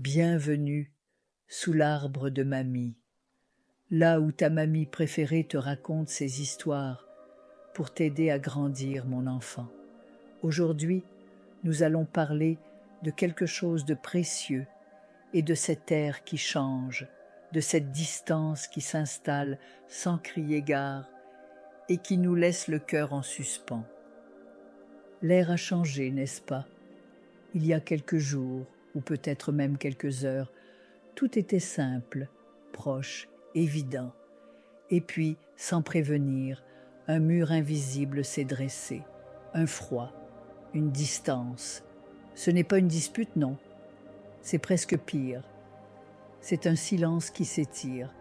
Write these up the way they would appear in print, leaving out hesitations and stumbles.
Bienvenue sous l'arbre de mamie, là où ta mamie préférée te raconte ses histoires pour t'aider à grandir, mon enfant. Aujourd'hui, nous allons parler de quelque chose de précieux et de cet air qui change, de cette distance qui s'installe sans crier gare et qui nous laisse le cœur en suspens. L'air a changé, n'est-ce pas? Il y a quelques jours, ou peut-être même quelques heures, tout était simple, proche, évident. Et puis, sans prévenir, un mur invisible s'est dressé, un froid, une distance. Ce n'est pas une dispute, non. C'est presque pire. C'est un silence qui s'étire,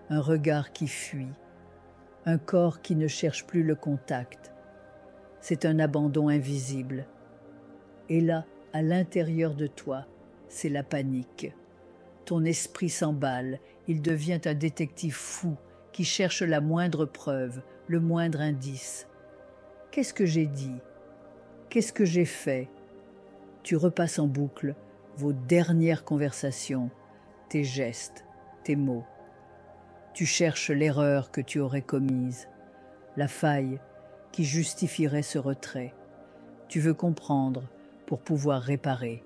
un regard qui fuit, un corps qui ne cherche plus le contact. C'est un abandon invisible. Et là, à l'intérieur de toi, c'est la panique. Ton esprit s'emballe, il devient un détective fou qui cherche la moindre preuve, le moindre indice. Qu'est-ce que j'ai dit? Qu'est-ce que j'ai fait? Tu repasses en boucle vos dernières conversations, tes gestes, tes mots. Tu cherches l'erreur que tu aurais commise, la faille qui justifierait ce retrait. Tu veux comprendre pour pouvoir réparer.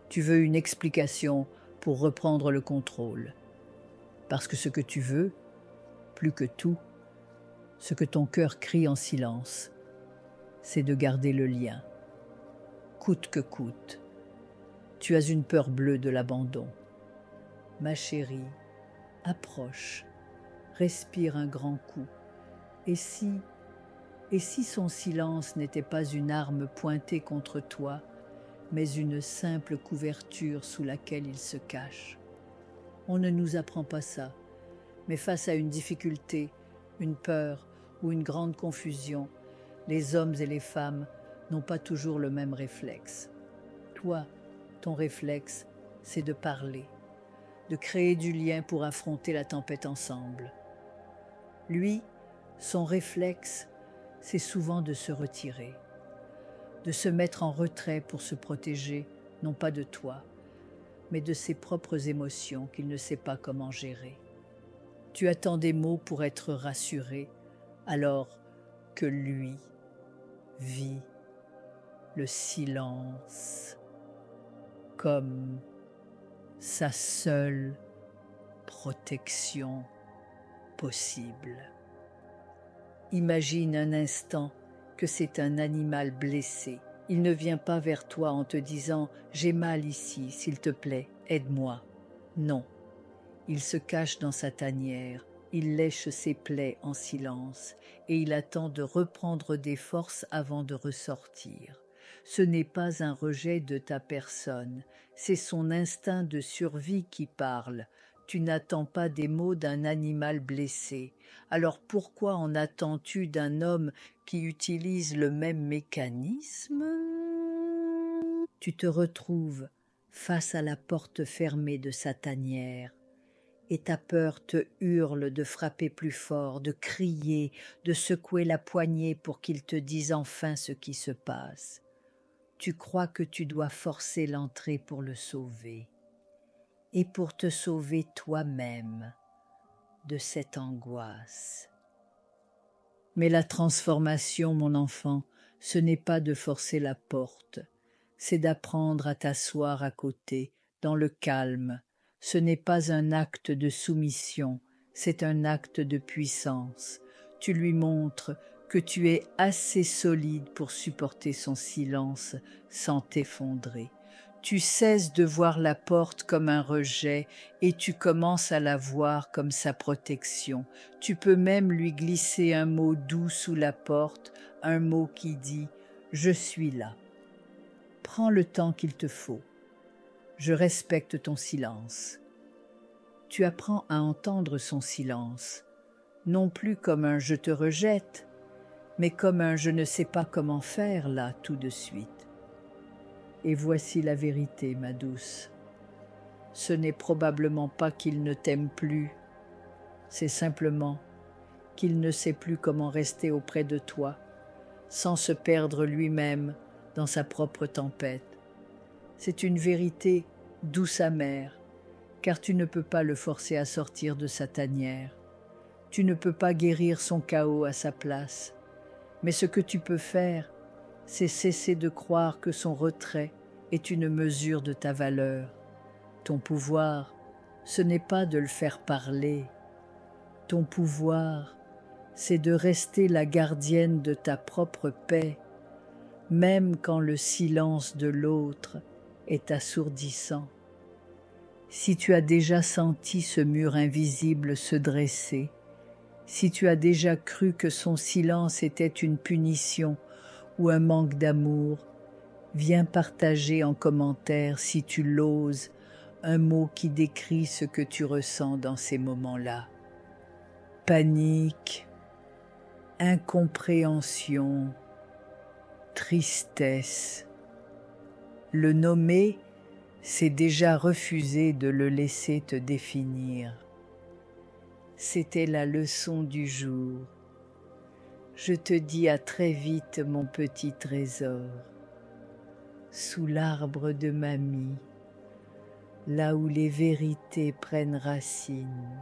Tu veux une explication pour reprendre le contrôle. Parce que ce que tu veux, plus que tout, ce que ton cœur crie en silence, c'est de garder le lien, coûte que coûte. Tu as une peur bleue de l'abandon. Ma chérie, approche, respire un grand coup. Et si son silence n'était pas une arme pointée contre toi, mais une simple couverture sous laquelle il se cache? On ne nous apprend pas ça, mais face à une difficulté, une peur ou une grande confusion, les hommes et les femmes n'ont pas toujours le même réflexe. Toi, ton réflexe, c'est de parler, de créer du lien pour affronter la tempête ensemble. Lui, son réflexe, c'est souvent de se retirer, de se mettre en retrait pour se protéger, non pas de toi, mais de ses propres émotions qu'il ne sait pas comment gérer. Tu attends des mots pour être rassuré, alors que lui vit le silence comme sa seule protection possible. Imagine un instant que c'est un animal blessé. Il ne vient pas vers toi en te disant « J'ai mal ici, s'il te plaît, aide-moi ». Non, il se cache dans sa tanière, il lèche ses plaies en silence et il attend de reprendre des forces avant de ressortir. Ce n'est pas un rejet de ta personne, c'est son instinct de survie qui parle. Tu n'attends pas des mots d'un animal blessé. Alors pourquoi en attends-tu d'un homme qui utilise le même mécanisme? Tu te retrouves face à la porte fermée de sa tanière et ta peur te hurle de frapper plus fort, de crier, de secouer la poignée pour qu'il te dise enfin ce qui se passe. Tu crois que tu dois forcer l'entrée pour le sauver et pour te sauver toi-même de cette angoisse. Mais la transformation, mon enfant, ce n'est pas de forcer la porte, c'est d'apprendre à t'asseoir à côté, dans le calme. Ce n'est pas un acte de soumission, c'est un acte de puissance. Tu lui montres que tu es assez solide pour supporter son silence sans t'effondrer. Tu cesses de voir la porte comme un rejet et tu commences à la voir comme sa protection. Tu peux même lui glisser un mot doux sous la porte, un mot qui dit « Je suis là ». Prends le temps qu'il te faut. Je respecte ton silence. Tu apprends à entendre son silence, non plus comme un « je te rejette », mais comme un « je ne sais pas comment faire là tout de suite ». Et voici la vérité, ma douce. Ce n'est probablement pas qu'il ne t'aime plus, c'est simplement qu'il ne sait plus comment rester auprès de toi, sans se perdre lui-même dans sa propre tempête. C'est une vérité douce amère, car tu ne peux pas le forcer à sortir de sa tanière. Tu ne peux pas guérir son chaos à sa place. Mais ce que tu peux faire, c'est cesser de croire que son retrait est une mesure de ta valeur. Ton pouvoir, ce n'est pas de le faire parler. Ton pouvoir, c'est de rester la gardienne de ta propre paix, même quand le silence de l'autre est assourdissant. Si tu as déjà senti ce mur invisible se dresser, si tu as déjà cru que son silence était une punition ou un manque d'amour, viens partager en commentaire, si tu l'oses, un mot qui décrit ce que tu ressens dans ces moments-là. Panique, incompréhension, tristesse. Le nommer, c'est déjà refuser de le laisser te définir. C'était la leçon du jour. Je te dis à très vite, mon petit trésor, sous l'arbre de mamie, là où les vérités prennent racine.